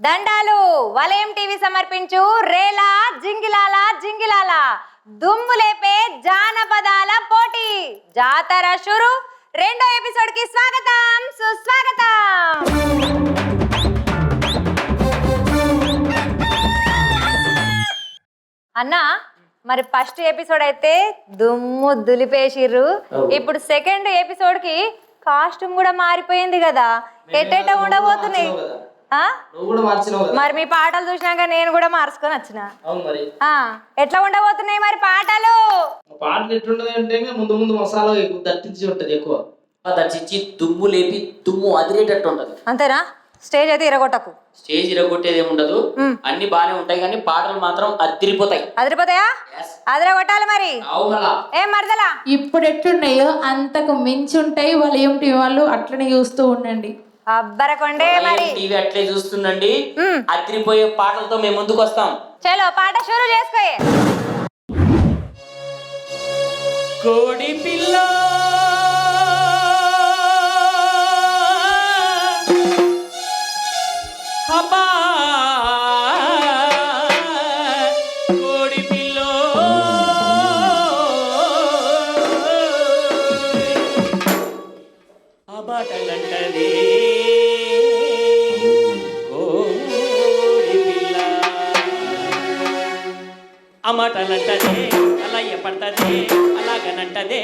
దండాలు వలయం టీవీ సమర్పించు రేలా జింగిలాల జింగిలాల దుమ్ము లేపే జానపదాల పోటీ జాతర షురు రెండో ఎపిసోడ్ కి స్వాగతం సుస్వాగతం. అన్నా మరి ఫస్ట్ ఎపిసోడ్ అయితే దుమ్ము దులిపేసిర్రు, ఇప్పుడు సెకండ్ ఎపిసోడ్ కి కాస్ట్యూమ్ కూడా మారిపోయింది కదా, ఎట్టెట ఉండబోతున్నాయి. మరి మీ పాటలు చూసినాక నేను కూడా మార్చుకొని వచ్చిన. ఎట్లా ఉండబోతున్నాయి మరి పాటలు? పాటలు ఎట్లుంటది అంటే ముందు ముందు మసాలా దట్టించి ఉంటది, ఎక్కువ దట్టించి దుమ్ము లేపి దుమ్ము అదిరేటట్టు ఉంటది. అంతేనా? స్టేజ్ అయితే ఇరగొట్టకు. స్టేజ్ ఇరగొట్టేది ఏముండదు, అన్ని బానే ఉంటాయి కానీ పాటలు మాత్రం అదిరిపోతాయి. అదిరిపోతాయా? అదిరగొట్టాలి మరి. ఏం మరదలా ఇప్పుడు ఎట్లున్నాయో అంతకు మించి ఉంటాయి వలయం టీవీ వాళ్ళు, అట్లనే చూస్తూ ఉండండి. అబ్బరకొండే మరి టీవీ అట్లే చూస్తుండండి. అదిరిపోయే పాటలతో మేము ముందుకు వస్తాం. చలో పాట షురు చేసుకోయే. కోడి పిల్ల అబ్బా కోడి పిల్ల ఆ బాటలంటది కోడి పిల్ల ఆ మాటలంటదే అలా పడుతుంది అలాగనంటదే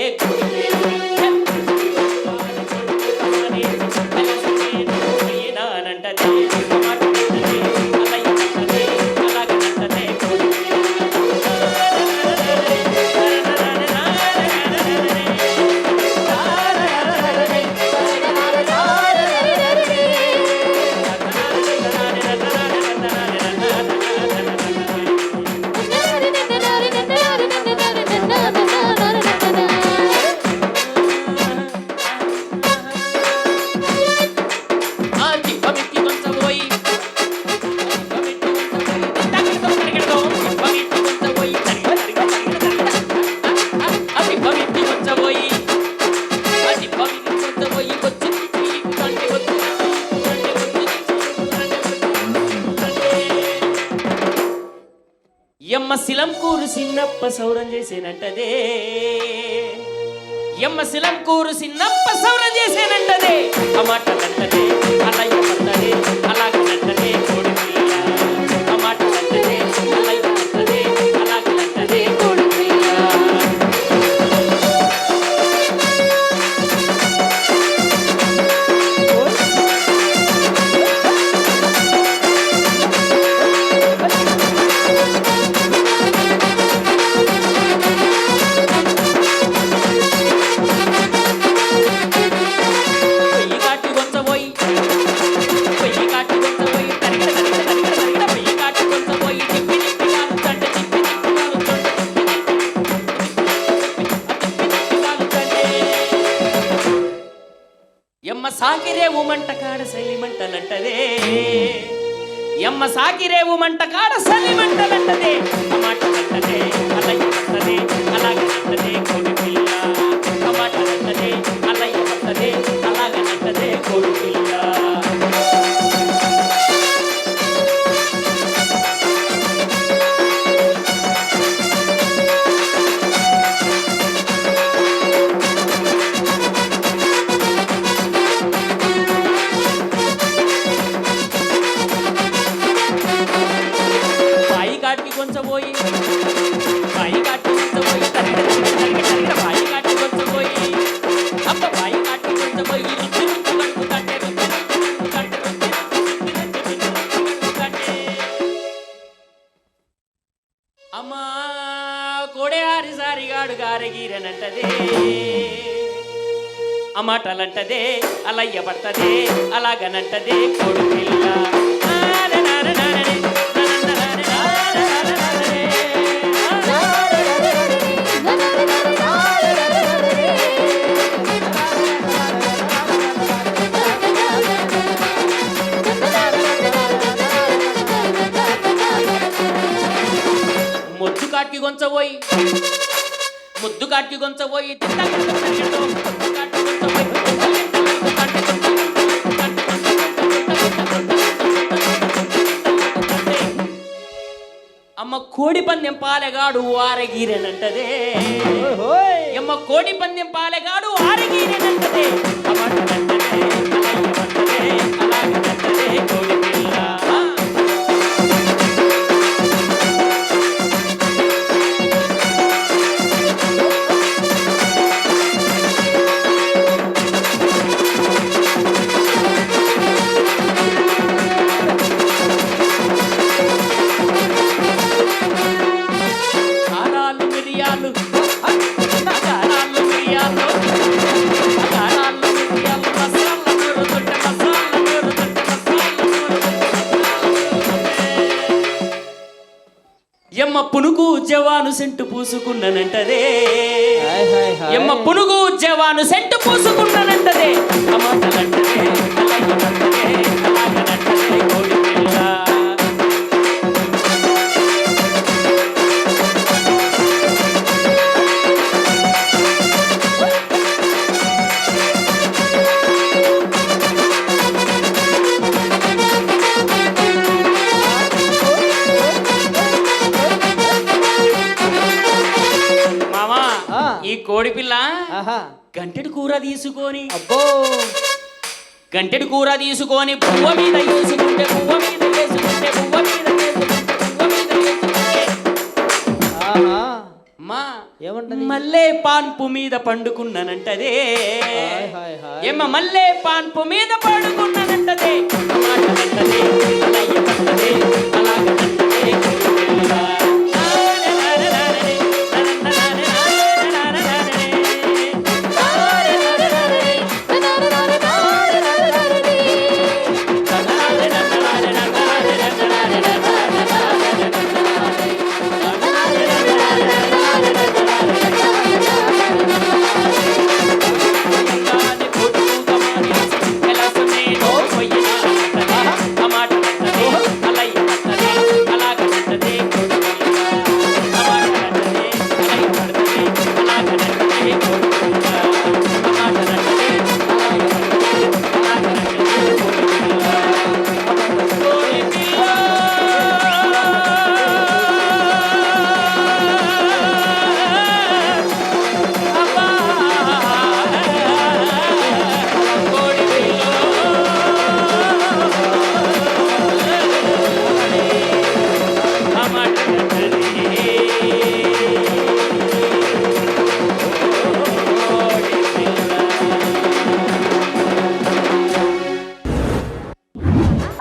ఎమ్మ శిలం కూరు సిన్నప్ప సౌరం చేసేనంటదే, ఎమ్మ శిలం కూరు సిన్నప్ప సౌరం చేసేనంటదే ఆ మాటలంటదే అలా పడుతుంది అలాగనంటదే కోడి పిల్ల ఆ మాటలంటదే అలా పడుతుంది అలాగనంటదే కోడి పిల్ల. ఎమ్మ సాకిరేవు మంట కాడ సలిమంటలంటదే, ఎమ్మ సాకిరేవు మంట కాడ సలిమంటలంటదే ఆ మాటలంటదే అలయ్య పడుతుంది అలాగనంటదే కోడి పిల్ల ఆ మాటలంటదే అలయ్య పడుతుంది అలాగనంటదే కోడి పిల్ల. కొంచెం పోయి బాయి కాటి కొంచెం పోయి బాయి కాటి కొంచెం పోయి అబ్బ బాయి కాటి కొంచెం పోయి అమ్మా కోడే ఆరిసారిగాడు గారగీరనంటదే ఆ మాటలంటదే అలయ్య పడుతుంది అలాగనంటదే కోడి పిల్ల. ముద్దు కాటికి కొంచబోయి ముద్దు కాటికి కొంచబోయి కోడి పందెం పాలెగాడు ఆరగీరేనంటదే ఎమ్మ కోడి పందెం పాలెగాడు ఆరగీరేనంటదే అమ్మటనంటదే అలాగనంటదే అలాగనంటదే కోడి పిల్ల ఎమ్మ పునుగు జవాను సెంటు పూసుకున్నానంటదే ఎమ్మ పునుగు జవాను సెంటు పూసుకున్నానంటదే అమాటలంటదే అలాగనంటదే అలాగనంటదే కోడి పిల్ల ఈ కోడి పిల్ల గంటెడు కూర తీసుకొని గంటెడు కూర తీసుకొని పువ్వ మీద వేసుకుంటే పువ్వ మీద వేసుకుంటే పువ్వ మీద వేసుకుంటే పువ్వ మీద వేసుకుంటే అమ్మా ఏమంటది మల్లె పాన్పు మీద పండుకున్నానంటదే ఏమ్మ మల్లె పాన్పు మీద పండుకున్నానంటదే మాటలంటదే అలాగనంటదే అలాగనంటదే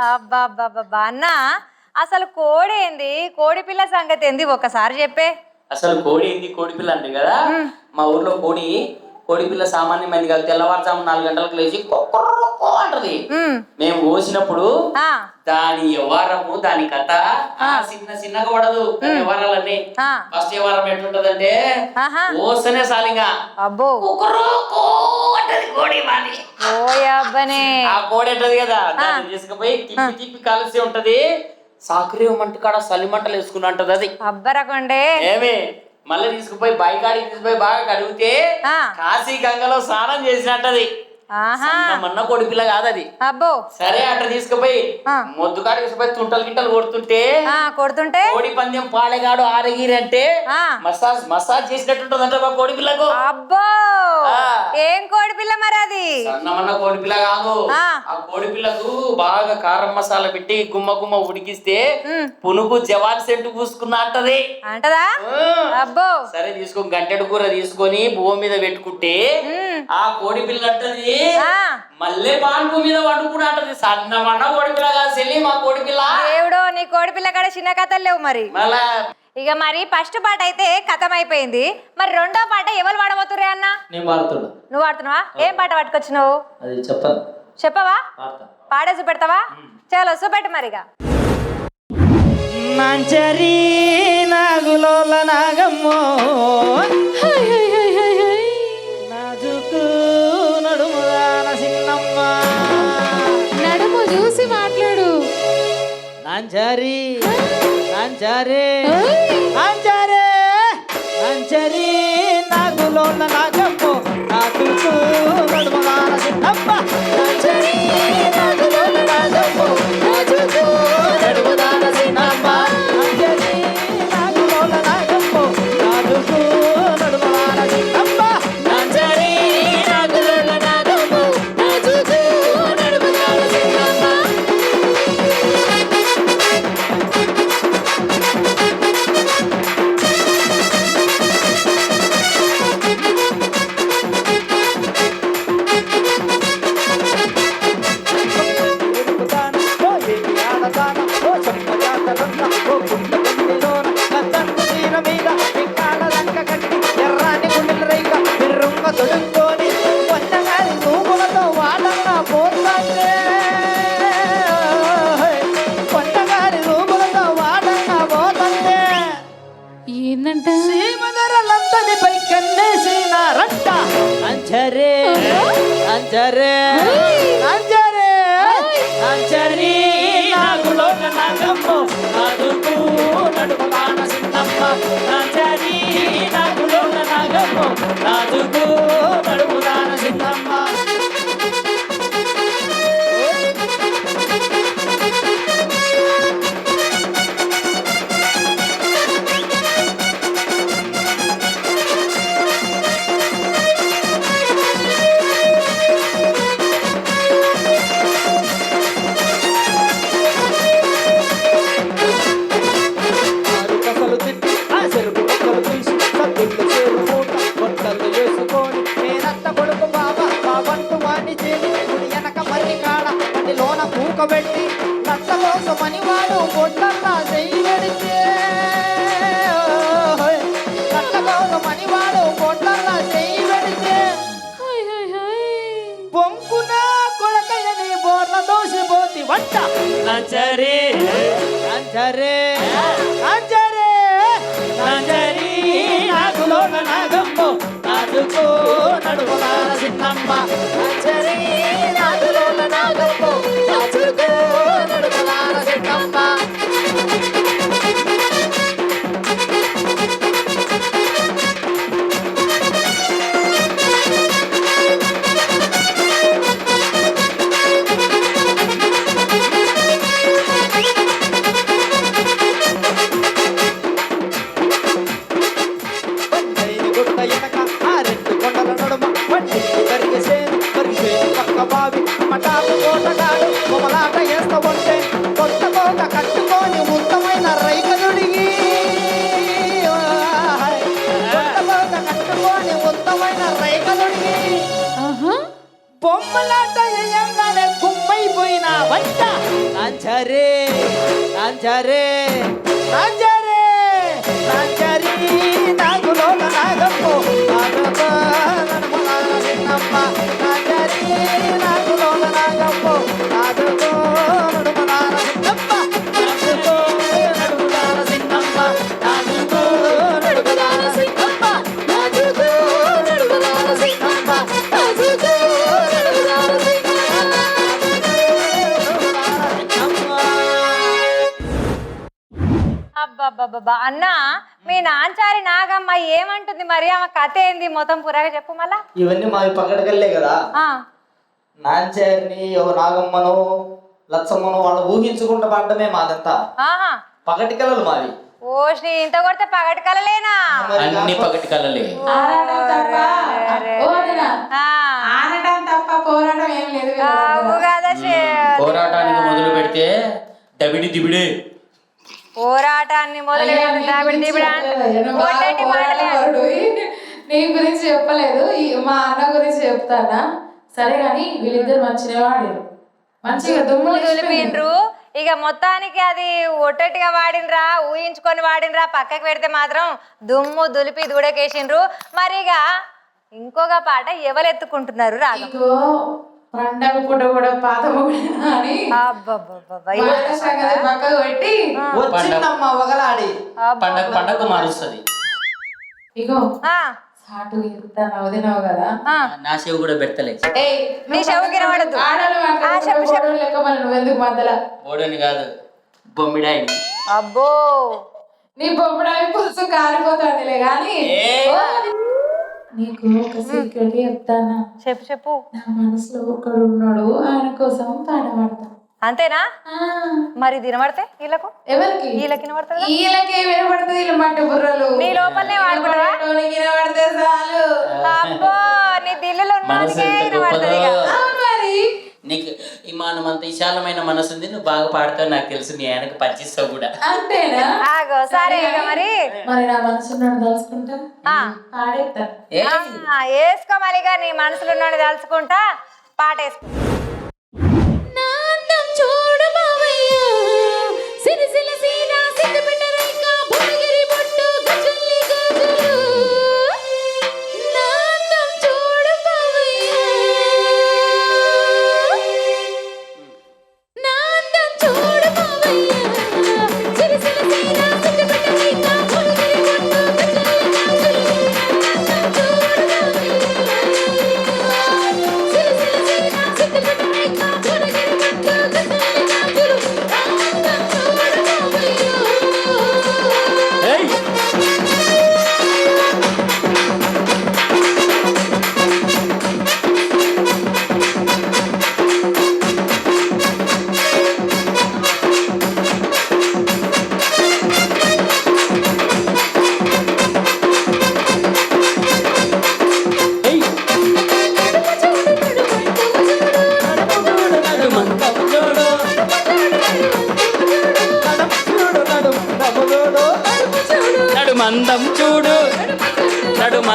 అబ్బా అన్న అసలు కోడి ఏంది కోడి పిల్ల సంగతి ఏంది ఒకసారి చెప్పే అసలు కోడి ఏంది కోడి పిల్ల అంటే కదా మా ఊర్లో కోడి పిల్ల సామాన్యమైంది కాదు తెల్లవారుజాము 4 గంటలకు లేచి కొక్కరొక్కో అంటది మేము కోసినప్పుడు దాని వ్యవహారము దాని కథ చిన్నగా పడదు వ్యవహారాలన్నీ ఫస్ట్ వ్యవహారం ఎట్లుంటదంటే కోసనే సాలింగా అబ్బో అంటది కోడి మాది ఆ కోడి అంటది కదా దాన్ని తీసుకుపోయి తిప్పి కాల్సి ఉంటది సాకరి మంట కాడ సలి మంటలు వేసుకుని అంటది అది అబ్బరకొండే ఏమి మళ్ళీ తీసుకుపోయి బైకాడికి తీసుకుపోయి బాగా కడిగితే కాశీ గంగలో స్నానం చేసినట్టది మన్న కోడి పిల్ల కాదది అబ్బో సరే అట్ట తీసుకుపోయి మొద్దుకాడ తీసుకుపోయి తుంటలు కొడుతుంటే కోడి పందెం పాడేగాడు ఆరగిరి అంటే మసాజ్ చేసినట్టుంటదంట మా కోడి పిల్లకు. అబ్బో ఏం కోడి పిల్ల మరి అది సన్నమన్న కోడి పిల్ల కాదు. ఆ కోడి పిల్లకు బాగా కారం మసాలా పెట్టి గుమ్మ ఉడికిస్తే పునుగు జవాన్ సెంటు పూసుకున్నా అంటది అంటదా. అబ్బో సరే తీసుకో గంటెడు కూర తీసుకొని భూమి మీద పెట్టుకుంటే ఆ కోడి పిల్ల అంటది మళ్ళీ పాన్పు మీద వండుకుని అంటది. సన్నమన్న కోడి పిల్ల కాదు చెల్లి మా కోడి పిల్ల. దేవుడో నీ కోడి పిల్ల కాడ చిన్న కథలు లేవు మరి. ఇక మరి ఫస్ట్ పాట అయితే కథం అయిపోయింది. మరి రెండో పాట ఎవరు పాడబోతుర్రే అన్న? నేను పాడుతున్నా. నువ్వు పాడుతున్నావా? ఏం పాట పట్టుకొచ్చినావు? అది చెప్పను. చెప్పవా? పాడే చూపెడతావా? చలో చూపెట్టు మరిగా. మంచరి నాగులోల నాగమ్మో నాజుకు నడుముదాన సిన్నమ్మ. నడుము చూసి మాట్లాడు. నాంచరి నాంచరి నాంచరి నాంచరి నాగులోల నాగమ్మో నాజుకు నడుముదాన సిన్నమ్మ. నాంచరి నాగులోల నాగమ్మో నాజుకు నడుముదాన సిన్నమ్మ. నాంచరి నాగు నాంచారే నాంచారే నాంచారి నాగులోన నాగమ్మో నాదుకు నడుముదాన సిన్నమ్మ నాంచారి నాగులోన నాగమ్మో నాదుకు నడుముదాన సిన్నమ్మ పెట్టి నత్త కోసమని వాడు పొట్టల్లా చెయ్యి పెడితే నత్త కోసమని వాడు పొట్టల్లా చెయ్యి పెడితే పొంకున కొడకయని బోర్ల దోసిపోతి వంట నాంచరే నాంచరే నాంచరే నాంచరి నాగులోన నాగమ్మో నాదుకో నడుముదాన సిన్నమ్మ నాంచరి నాగులోన నాగమ్మో నాదుకో నడుముదాన సిన్నమ్మ కట్టుకొని ఉత్తమైన రైకనుడిగి కట్టుకొని ఉత్తమైన రైకనుడిగి బొమ్మలాట వేయంగానే గుమ్మైపోయిన వంట నాంచరే నాంచరే నాంచరే నాంచరి నాగులోన నాగమ్మో నాగమ్మ నడుముదాన సిన్నమ్మ నాంచరి నాగులోన నాగమ్మో నాదుకో నడుముదాన సిన్నమ్మ నాదుకో నడుముదాన సిన్నమ్మ నాదుకో నడుముదాన సిన్నమ్మ నాదుకో నడుముదాన సిన్నమ్మ నాదుకో నడుముదాన సిన్నమ్మ అబ్బబ్బబ్బా అన్న మీ నాంచారి నాగమ్మ ఏమంటుంది మరి ఆమె కథ ఏంది మొత్తం పురాగా చెప్పు మళ్ళా ఇవన్నీ మావి పక్కడికెళ్ళే కదా ఆ, నాంచారిని నాగమ్మను లచ్చమ్మను వాళ్ళు ఊహించుకుంటూ పడ్డమే మాదంతా ఆహా పగటి కళలు మావి ఓష్ని ఇంత కొడితే పగటి కలలేనా అన్ని పగటి కళ్ళలే ఆడటం తప్ప ఓడినా ఆ, ఆడటం తప్ప పోరాటం ఏం లేదు వీళ్ళ అవు దగ్గర. కదా పోరాటానికి మొదలు పెడితే దబిడి దిబిడే పోరాటాన్ని మొదలు అయ్యా, నీ గురించి చెప్పలేదు. నువ్వు బాగా కొట్టేటి మాటలే. పోరాటపరుడు. నీ గురించి చెప్పలేదు మా అన్న గురించి చెప్తానా సరే గాని వీళ్ళిద్దరు మంచిగా వాడారు మంచిగా దుమ్ము దులిపిండ్రు ఇక మొత్తానికి అది ఒట్టటిగా వాడినరా ఊహించుకొని వాడినరా పక్కకి పెడితే మాత్రం దుమ్ము దులిపి దూడకేసిండ్రు మరి ఇక ఇంకొక పాట ఎవరు ఎత్తుకుంటున్నారు రాగం నీకు పండగ పూట కూడా పాత మొగుడేనా అని అబ్బబ్బబ్బబ్బా, ఈ మాట సంగతి పక్కకు పెట్టి వచ్చిందమ్మ వగలాడి పండగ పండగ మారుస్తుంది ఇగో ఆ, సాటు ఇరుతాను వదినావు కదా ఆ, నా సేవ కూడా పెడతలే ఏయ్, నీ చెవుకి వినబడదు. ఆడలు చెప్పు, చెప్పు. లెక్క మళ్ళీ నువ్వెందుకు మధ్యలో ఓడని కాదు బొమ్మిడాయిని అబ్బో నీ బొమ్మడాయి పులుసు కారిపోతుందిలే గాని నీకు ఒక సీక్రెట్ చెప్తానా చెప్పు చెప్పు నా మనసులో ఒకడు ఉన్నాడు ఆయన కోసం పాట పాడతా అంతేనా ఆ, మరి వినబడితే వీళ్ళకు ఎవరికి వీళ్ళకి వినబడుతుంది వీళ్ళకే వినపడుతుంది వీళ్ళు మట్టి బుర్రలు నీ లోపలనే వాడుకుంటావా వినపడేటోనికి వినపడితే చాలు అబ్బో నీ దిల్లులో మనసు ఉన్నోనికే ఎంత వినబడుతుంది ఇక. గొప్పదో. అవును మరి నీకు విమానం అంత విశాలమైన మనసు ఉంది నువ్వు బాగా పాడతావు నాకు తెలుసు నీ ఆయనకు పంచిస్తావు కూడా అంతేనా ఆగో సరే ఇక మరి మరి నా మనసు ఉన్నాడు తలుచుకుంటా ఆ, పాడేస్తా ఏ ఆ, వేసుకో మళ్ళీగా నీ మనసులో ఉన్నోని తలుచుకుంటా పాట వేసుకో చూడు మావయ్య సిరిసిల సీనా సిద్దిపేట రేఖ భువనగిరి బొట్టు గజల్లి గజలు నాందం చూడు మావయ్య నాందం చూడు మావయ్య సిరిసిల సీనా సిద్దిపేట రేఖ భువనగిరి బొట్టు గజల్లి గజలు నాందం చూడు మావయ్య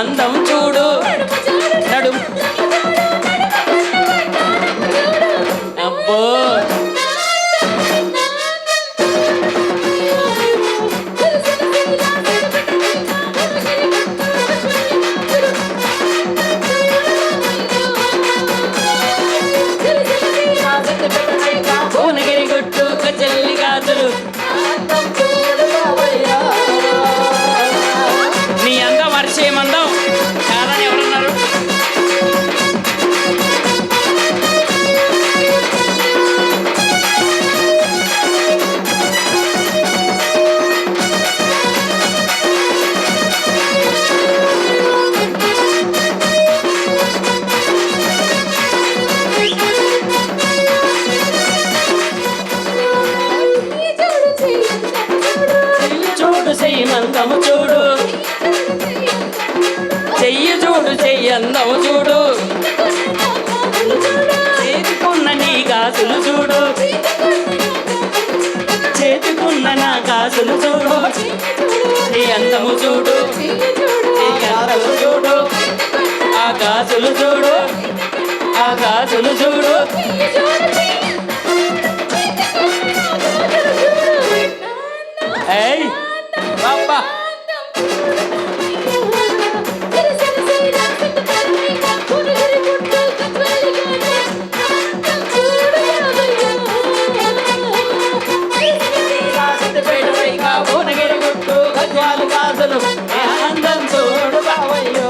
అందం చూడు నడుము అబ్బో భువనగిరి గుట్టు కచెల్లి గాజులు నీ అందం వర్షేమందం కాదని ఎవరన్నారు చూడు చెయ్యమందము చూడు చెయ్యి చూడు చెయ్యందము చూడు చేతికున్న నీ గాజులు చూడు చేతికున్న నా గాజులు చూడు నీ అందము చూడు నీ అందము చూడు ఆ గాజులు చూడు ఆ గాజులు చూడు ఏయ్ బాబా భువనగిరి గుట్టు గజాలు గాజులు అందం చూడు బావయ్యో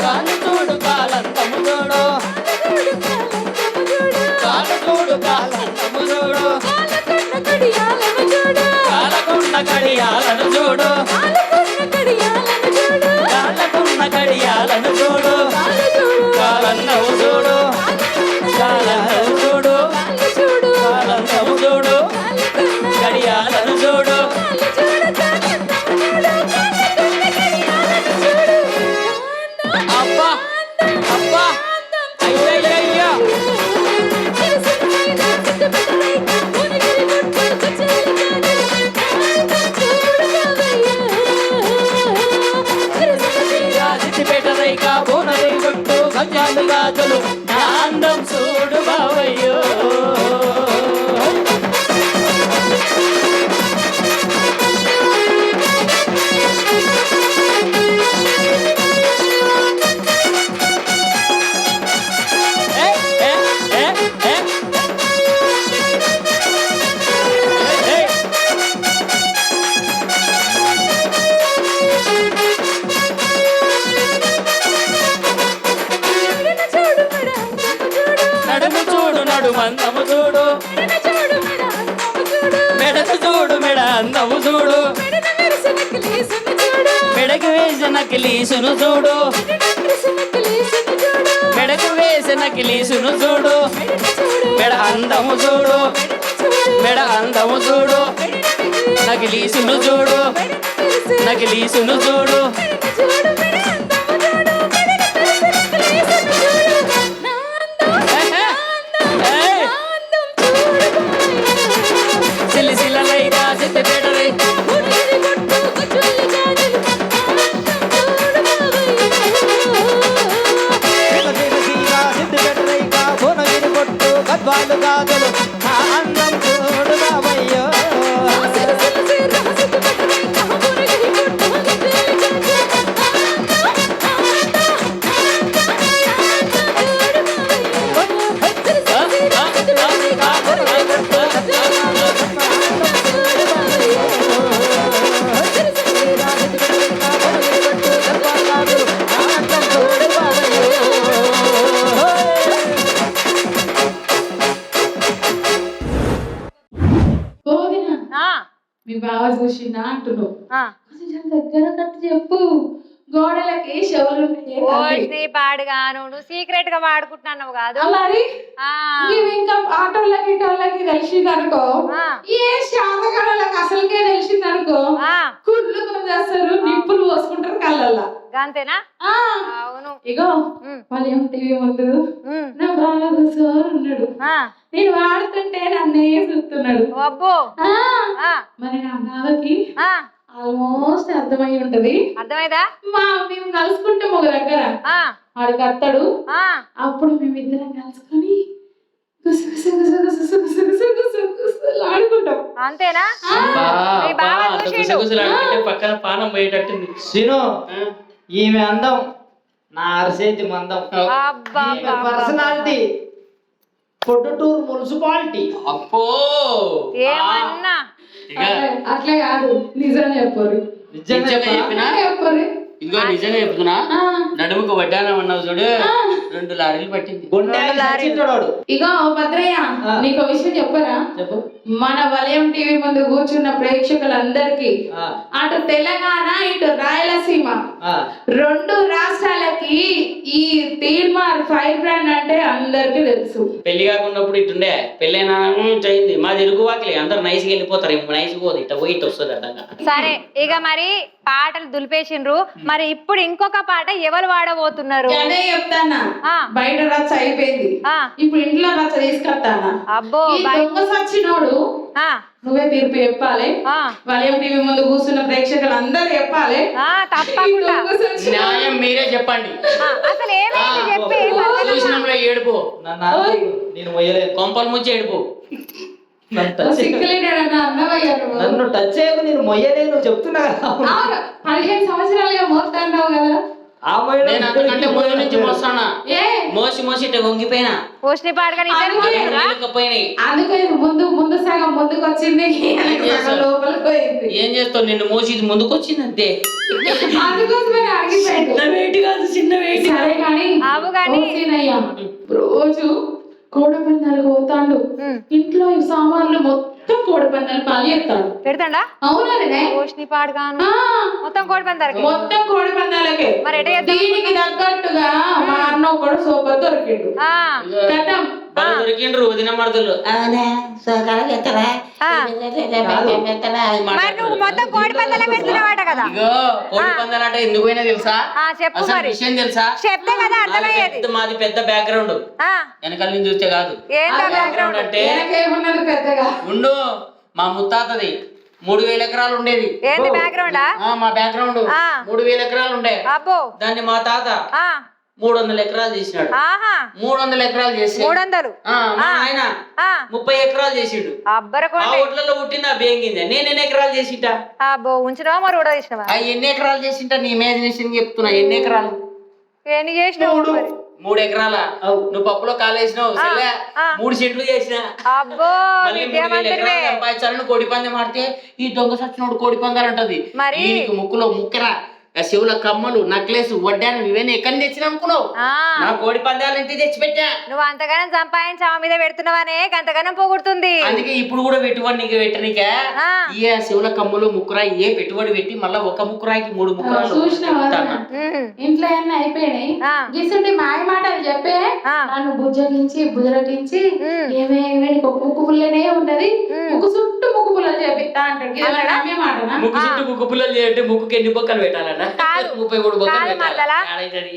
కాలు చూడు కాలంతము చూడు కాలు చూడు కాలంతము చూడు కాలకున్న కడియాలను చూడు కాలకున్న కడియాలను చూడు కాలన్నవు చూడు కాలన్నవు చూడు కాలంతము చూడు కడియాలను చూడు అబ్బా అబ్బా అయ్యయ్యయ్యో సిద్దిపేట రైక భువనగిరి గుట్టు గజాలు గాజులు నా అందం చూడు బావయ్యో నడుము చూడు నడుమందము చూడు మెడకు చూడు మెడ అందము చూడు మెడకు వేసిన నకిలీసును చూడు మెడకు వేసిన నకిలీసును చూడు మెడ అందము చూడు మెడ అందము చూడు నకిలీసును చూడు నకిలీసును చూడు సిలిసిలలైగా సిద్దిపేట రైక భువనగిరి గుట్టు గద్వాలు గాజులు అందం చూడు బావయ్యో మీ బావ చూసిందా అంటున్నావు ఆ, కొంచెం దగ్గర కట్టు చెప్పు గోడలకి ఆడోళ్ళకి చెవులు ఉంటాయి. ఓట్ని పాడుగాను నువ్వు సీక్రెట్ గా వాడుకుంటున్నావు కాదు మరి ఆ ఇవి ఇంకా ఆటోళ్ళకి ఇటోళ్ళకి తెలిసింది అనుకో, ఆ. ఏ శాతకాలకు అసలుకే తెలిసింది అనుకో, ఆ, కుళ్ళు చేస్తారు, నిప్పులు పోసుకుంటారు కళ్ళల్లా. అంతేనా ఆ, అవును ఇగో ఉమ్, వాళ్ళు ఏం టీవీ ముందు ఉమ్, నా బాగా కూర్చొని ఉన్నాడు, ఆ, నేను వాడుతుంటే నన్నే చూస్తున్నాడు. అబ్బో ఆ, ఆ, మరి నా బావకి ఆ, ఆల్మోస్ట్ అర్థమై ఉంటది. అర్థమైందా మేము కలుసుకుంటాం ఒక దగ్గర, ఆ, వాడికి అత్తడు, ఆ, అప్పుడు మేమిద్దరం కలుసుకొని ఆడుకుంటాం. అంతేనా అబ్బా, మీ అబ్బా, బావ అంత చూసిండు. గుసగుసలాడుతుంటే పక్కన పానం పోయేటట్టుంది. శ్రీను ఈమె అందం నా అరసేతి మందం. అబ్బా పర్సనాలిటీ పొట్టుటూరు మున్సిపాలిటీ. అప్పో ఏమన్నా ఇక అట్లే కాదు, నిజం చెప్పరు. నిజంగా చెప్పినా చెప్పరు. ఇదిగో నిజంగా చెప్తున్నా, నడుముకు వడ్డానం అన్నావు చూడు, 2 లారీలు పట్టింది. గుండె చచ్చింటాడు. ఇగో భద్రయ్య, నీకు విషయం చెప్పరా? చెప్పు. మన వలయం టీవీ ముందు కూర్చున్న ప్రేక్షకులందరికీ అటు తెలంగాణ ఇటు రాయలసీమ 2 రాష్ట్రాలకి ఈ తీర్మార్ ఫైర్ బ్రాండ్ అంటే అందరికీ తెలుసు. పెళ్లి కాకున్నప్పుడు ఇటుండే, పెళ్ళైనా అయింది మాది ఇరుగు వాకిలి, అందరు నైస్కి వెళ్ళిపోతారు. నైస్ పోదు, ఇట్ట పోయి ఇట్ట వస్తుంది అర్థంగా. సరే ఇక మరి పాటలు దులిపేసిండ్రు, మరి ఇప్పుడు ఇంకొక పాట ఎవరు వాడబోతున్నారు? అదే చెప్తానా, ఆ. బయట రచ్చ అయిపోయింది, ఆ, ఇప్పుడు ఇంట్లో రచ్చ తీసుకొస్తానా. అబ్బో ఈ దొంగ సచ్చినోడు ఆ, నువ్వే తీర్పు చెప్పాలి. ఆ, వలయం టీవీ ముందు కూర్చున్న ప్రేక్షకులందరూ చెప్పాలి. ఆ, తప్పకుండా ఈ దొంగ సచ్చినోడు న్యాయం మీరే చెప్పండి. ఆ, అసలు ఏమైంది చెప్పి చూసినంలో ఏడుపు, నేను మొయ్యలేదు. కొంపలు ముంచి ఏడుపు. నన్ను టచ్ సిక్కులేడన్నా అన్నవయ్యా నువ్వు. నన్ను టచ్ చేయకు, నేను మొయ్యలేను చెప్తున్నా కదా. అవును, 15 సంవత్సరాలుగా మోస్తాన్నావు కదా. ఆ మొయ్యడం నేను అంతకంటే ముందు నుంచి మోస్తానా, ఏ మోసి మోసి ఇట్ట వంగిపోయినా, పోషణ పాడగానే పోయినాయి. అందుకే ముందు సగం ముందుకు వచ్చింది, సగం లోపలికి పోయింది. ఏం చేస్తావు, నిన్ను మోసి ఇది ముందుకు వచ్చింది అంతే. అందుకోసమే అడిగిపోయింది. చిన్న వెయిట్ కాదు, చిన్న వెయిట్. సరే కానీ ఆవు గాని. ఓసినయ్యా, రోజు కోడి పందాలు పోతాడు, ఇంట్లో ఈ సామాన్లు మొత్తం కోడి పందాలు పాలు ఎత్తాడు. పెడతాడా? అవునదే పోషణ పాడగాను మొత్తం కోడి పందాలకి. మొత్తం కోడి పందాలకే. మరి ఎట చేద్దాం? దీనికి తగ్గట్టుగా మా అన్న ఒకడు సూపర్ దొరికిండు. ఆ, కథం దొరికిండ్రు వదిన మరదలు. మరి నువ్వు మొత్తం కోడి పందాలే పెడుతున్నావాట కదా. ఇగో కోడి పందాలంటే ఎందుకు పోయినా తెలుసా? ఆ, చెప్పు అసలు మరి. విషయం తెలుసా? చెప్తే కదా అర్థమయ్యేది. మాది పెద్ద బ్యాక్గ్రౌండ్, ఆ, వెనకాల నుంచి చూస్తే కాదు. ఏంటో బ్యాక్గ్రౌండ్ అంటే వెనకేమున్నది పెద్దగా ఉండు, మా ముత్తాతది 3000 ఎకరాలు ఉండేది. ఏంది బ్యాక్గ్రౌండా? మా బ్యాక్గ్రౌండ్ 3000 ఎకరాలు ఉండే. అబ్బో. దాన్ని మా తాత ఆ, 300 ఎకరాలు చేసినాడు. ఆహా, 300 ఎకరాలు చేసి 300. మా ఆయన ఆ, 30 ఎకరాలు చేసిండు. ఆ అబ్బరకోండి. ఓట్లలో పుట్టింది ఆ బేంగింది. నేను ఎన్ని ఎకరాలు చేసింటా? అబ్బో, ఉంచినావా మరి కూడా తీసినావా? ఎన్ని ఎకరాలు చేసింటా? నీ ఇమాజినేషన్ చెప్తున్నా. ఎన్ని ఎకరాలు? ఎన్ని చేసినావు మరి? 3 ఎకరాల. నువ్వు పప్పులో కాలేసినావు, 3 సెంట్లు చేసిన. అబ్బో, మళ్ళీ 3000 ఎకరాలు సంపాదించాలని కోడి పందెం ఆడితే ఈ దొంగ సచ్చినోడు కోడి పందాలు అంటది. మరి? దీనికి ముక్కులో ముక్కర, శివుల కమ్మలు, నక్లెస్, వడ్డాను ఇవన్నీ ఎక్కడి తెచ్చిన అనుకున్నావు? నా కోడి పందాలు ఇంటికి తెచ్చి పెట్టా. నువ్వు అంతగానం సంపాదించి ఆమె మీద పెడుతున్నావనే అంతగానం పోగొడుతుంది. అందుకే ఇప్పుడు కూడా పెట్టుబడి నీకు పెట్టనీకే ఏ శివుల కమ్ములు ముక్కురాయి ఏ పెట్టుబడి పెట్టి మళ్ళా ఒక ముక్కురాయికి 3 ముక్కురాలు ఇంట్లో అన్నీ అయిపోయినాయి. గిసుంటి మాయ మాటలు చెప్పే నన్ను బుజ్జగించి బుజరటించి ఏమేమి ఒక ముక్కు పుల్లనే ఉన్నది, ముక్కు చుట్టూ ముక్కు పుల్లలు చేపిస్తా అంటాడు. మాటనా? ముక్కు చుట్టూ ముక్కు పుల్లలు చేయంటే ముక్కుకి ఎన్ని బొక్కలు పెట్టాలన్నా? 33 బొక్కలు పెట్టాలి.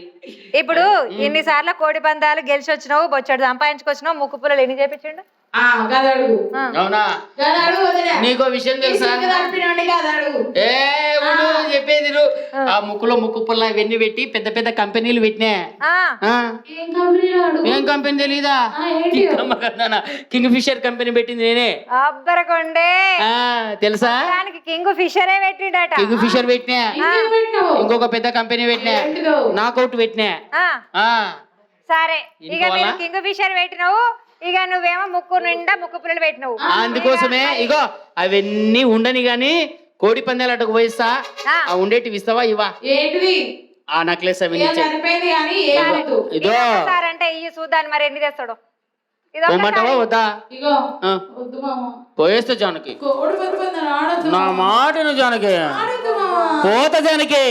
ఇప్పుడు ఇన్నిసార్లు కోడి పందాలు గెలిచి వచ్చినావు, బొచ్చడు సంపాదించుకొచ్చినావు, ముక్కు పుల్లలు ఎన్ని చేపించిండు? అవునా? నీకో విషయం తెలుసా? చెప్పేది ఆ ముక్కులో ముక్కు పుల్ల ఇవన్నీ పెట్టి పెద్ద పెద్ద కంపెనీలు పెట్టినా. ఏం కంపెనీ తెలీదా? కింగ్ ఫిషర్ కంపెనీ పెట్టింది నేనే. అబ్బరకొండే తెలుసా? కింగ్ ఫిషరే పెట్టిండట. కింగ్ ఫిషర్ పెట్టినా, ఇంకొక పెద్ద కంపెనీ పెట్టినా, నాకౌట్ పెట్టినా. సరే, ఇక మీరు కింగ్ ఫిషర్ పెట్టినావు, ఇక నువ్వేమో ముక్కు నిండా ముక్కు పుల్లలు పెట్టినావు. అందుకోసమే ఇగో అవన్నీ ఉండని గాని కోడి పందాలు అటుకు పోయిస్తా. ఆ ఉండేటివి ఇస్తావా? ఇవా ఏంటిది? ఆ నెక్లెస్ అవన్నీ అంటే ఇయ్యి చూద్దాన్ని, మరి ఎన్ని తెస్తాడు? పోమంటావా వద్దా? ఇగో ఆ, వద్దు మామ పోయేస్తా జానకి. కోడి పందెం ఆడొద్దు నా మాటను జానకి. ఆడొద్దు మామ పోత జానకి.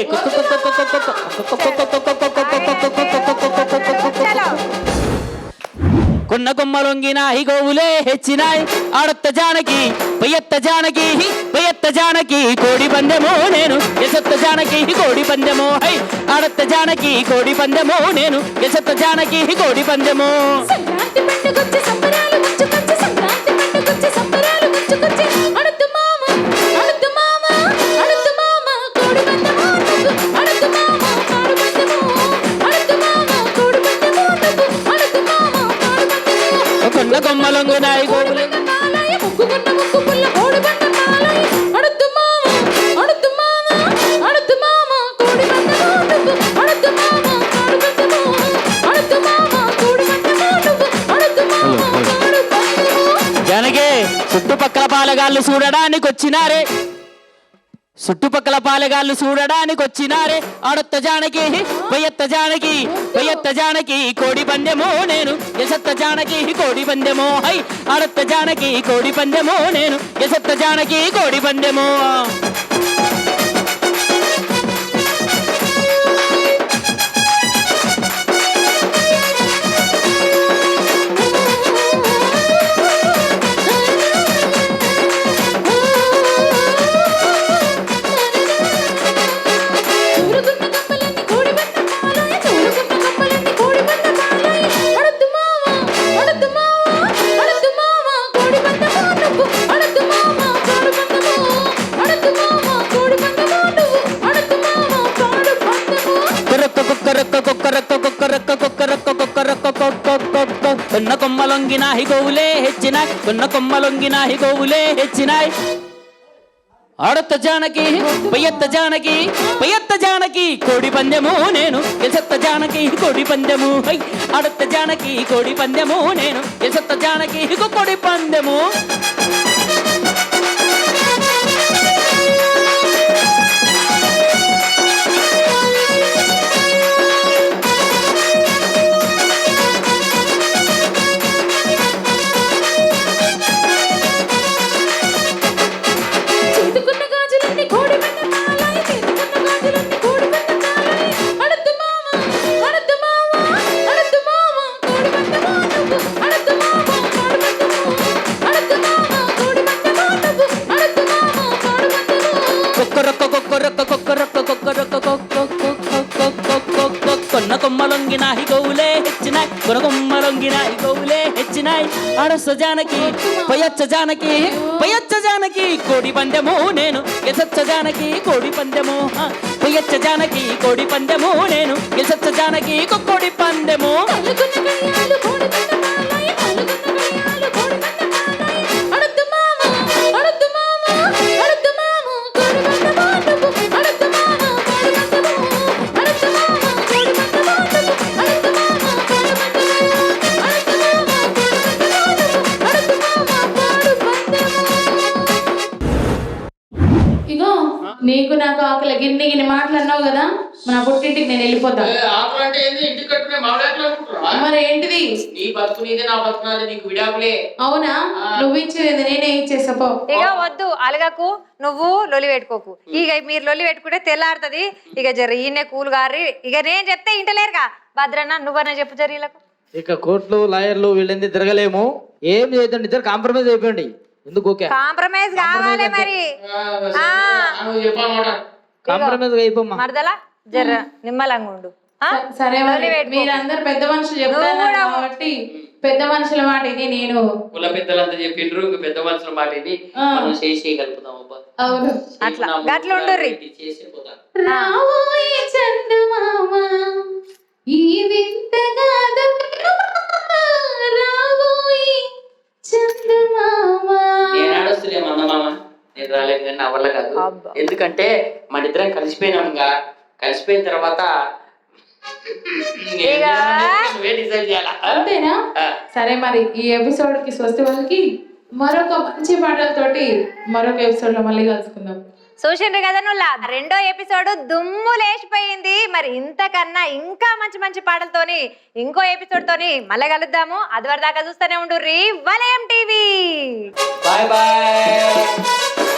కొన్న కొమ్మలొంగినాయి గోవులే హెచ్చినాయి ఆడొత్త జానకి పొయ్యత్త జానకి పొయ్యత్త జానకి కోడి పందెమో నేను ఎసొత్త జానకి కోడి పందెమో హై ఆడొత్త జానకి కోడి పందెమో నేను ఎసొత్త జానకి కోడి పందెమో. సంక్రాంతి పండుగొచ్చి సంబరాలు ముంచుకొచ్చి సంక్రాంతి పండుగొచ్చి సంబరాలు ముంచుకొచ్చి అడుతు మామ అడుతు మామ అడుతు మామ కోడి పందెమో నువ్వు అడుతు మామ కోడి పందెమో అడుతు మామ కోడి పందెమో నువ్వు అడుతు మామ కోడి పందెమో. కొన్న కొమ్మలొంగినాయి గోవులే కాలాయ ముక్కుకున్న ముక్కు పుల్ల కోడి పందె కాలాయ అడుతు మామ అడుతు మామ అడుతు మామ కోడి పందెమో నువ్వు అడుతు మామ కోడి పందెమో అడుతు మామ కోడి పందెమో నువ్వు అడుతు మామ కోడి పందెమో. జానకి చుట్టుపక్కల పాలగాళ్ళు చూడడానికి వచ్చినారే చుట్టుపక్కల పాలగాళ్ళు చూడడానికి వచ్చినారే ఆడొత్త జానకి పొయ్యత్త జానకి పొయ్యత్త జానకి కోడి పందెమో నేను ఎసత్త జానకి కోడి పందెమో హై ఆడొత్త జానకి కోడి పందెమో నేను ఎసత్త జానకి కోడి పందెమో. చూరుకున్న కప్పలన్నీ కోడి పందె కాలాయ చూరుకున్న కప్పలన్నీ కోడి పందె కాలాయ అడుతు మామ అడుతు మామ అడుతు మామ కోడి పందెమో నువ్వు అడుతు మామ కోడి పందెమో అడుతు మామ కోడి పందెమో నువ్వు అడుతు మామ కోడి పందెమో. కొన్న కొమ్మలొంగినాయి గోవులే హెచ్చినాయి కొన్న కొమ్మలొంగినాయి గోవులే హెచ్చినాయి ఆడొత్త జానకి పొయ్యత్త జానకి పొయ్యత్త జానకి కోడి పందెము నేను ఎసత్త జానకి కోడి పందెము హై ఆడొత్త జానకి కోడి పందెము నేను ఎసత్త జానకి కోడి పందెము. చేతుకున్న గాజులన్నీ కోడి పందె కాలాయ చేతుకున్న గాజులన్నీ కోడి పందె కాలాయ అడుతు మామ అడుతు మామ అడుతు మామ కోడి పందెమో నువ్వు అడుతు మామ కోడి పందెమో అడుతు మామ కోడి పందెమో నువ్వు అడుతు మామ కోడి పందెమో. కొన్న కొమ్మలొంగినాయి గోవులే హెచ్చినాయి కొన కొమ్మలొంగినాయి గోవులే హెచ్చినాయి ఆడొత్త జానకి పొయ్యచ్చ జానకి పొయ్యచ్చ జానకి కోడి పందెము నేను ఎసచ్చ జానకి కోడి పందెము పొయ్యచ్చ జానకి కోడి పందెము నేను ఎసచ్చ జానకి కోడి పందెము. కళ్ళుకున్న కడియాలు కోడి పందె కాలాయ కళ్ళుకున్న కడియాలు కోడి పందె కాలాయ అడుతు మామ అడుతు మామ అడుతు మామ కోడి పందెమో నువ్వు అడుతు మామ కోడి పందెమో అడుతు మామ కోడి పందెమో నువ్వు అడుతు మామ కోడి పందెమో అడుతు మామ కోడి పందెమో నువ్వు అడుతు మామ కోడి పందెమో. ఇగో నీకు నాకు ఆకలి గిన్ని మాటలు కదా మన పుట్టింటికి నేను వెళ్ళిపోతా. ఆకులు అంటే ఏంది? ఇంటికి కట్టుకునే మామిడాకులు అనుకుంటున్నావా? మరి ఏంటిది? నీ బతుకు నీదే, నా బతుకు నాదే, నీకు విడాకులే. అవునా? నువ్వు ఇచ్చేది నేనే ఇచ్చేస్తా పో. ఇక వద్దు అలగకు, నువ్వు లొలి పెట్టుకోకు. ఇక మీరు లొలి పెట్టుకుంటే తెల్లారుతుంది. ఇక జర ఈయనే కూల్ గారి ఇక నేను చెప్తే ఇంటలేరుగా. భద్రన్న నువ్వనే చెప్పు జరీలకు. ఇక కోర్టులు లాయర్లు వీళ్ళంది తిరగలేము. ఏం చేద్దాం, ఇద్దరు కాంప్రమైజ్ అయిపోయింది. ఎందుకు? ఓకే, కాంప్రమైజ్ కావాలి మరి. కాంప్రమైజ్ అయిపోమ్మా. మరదలా జర నిమ్మలంగా ఉండు. సరే మరి మీరందరు పెద్ద మనుషులు చెప్తారు కాబట్టి పెద్ద మనుషుల మాట ఇది. నేను కుల పెద్దలంతా చెప్పిండ్రు, ఇంక పెద్ద మనుషుల మాట ఇది. మనం చేసి కలుపుదాం అబ్బా. అవును అట్లా గట్ల ఉండుర్రి. రావోయే చందమామ ఈ వింతగా రావోయే చందమామ. నేను ఆడొస్తులే మందమామ, నేను రాలేదు కానీ నా వల్ల కాదు. ఎందుకంటే మన ఇద్దరం కలిసిపోయినాముగా. కలిసిపోయిన తర్వాత అంతేనా? సరే మరి ఈ ఎపిసోడ్ కి స్వస్తి వాళ్ళకి మరొక మంచి పాటలతోటి మరొక ఎపిసోడ్ లో మళ్ళీ కలుసుకుందాం. చూసిండ్రు కదా నువ్వు రెండో ఎపిసోడ్ దుమ్ము లేచిపోయింది. మరి ఇంతకన్నా ఇంకా మంచి మంచి పాటలతోని ఇంకో ఎపిసోడ్ తోని మళ్ళీ కలుద్దాము. అది వరకు దాకా చూస్తూనే ఉండు వలయం టీవీ. Bye bye.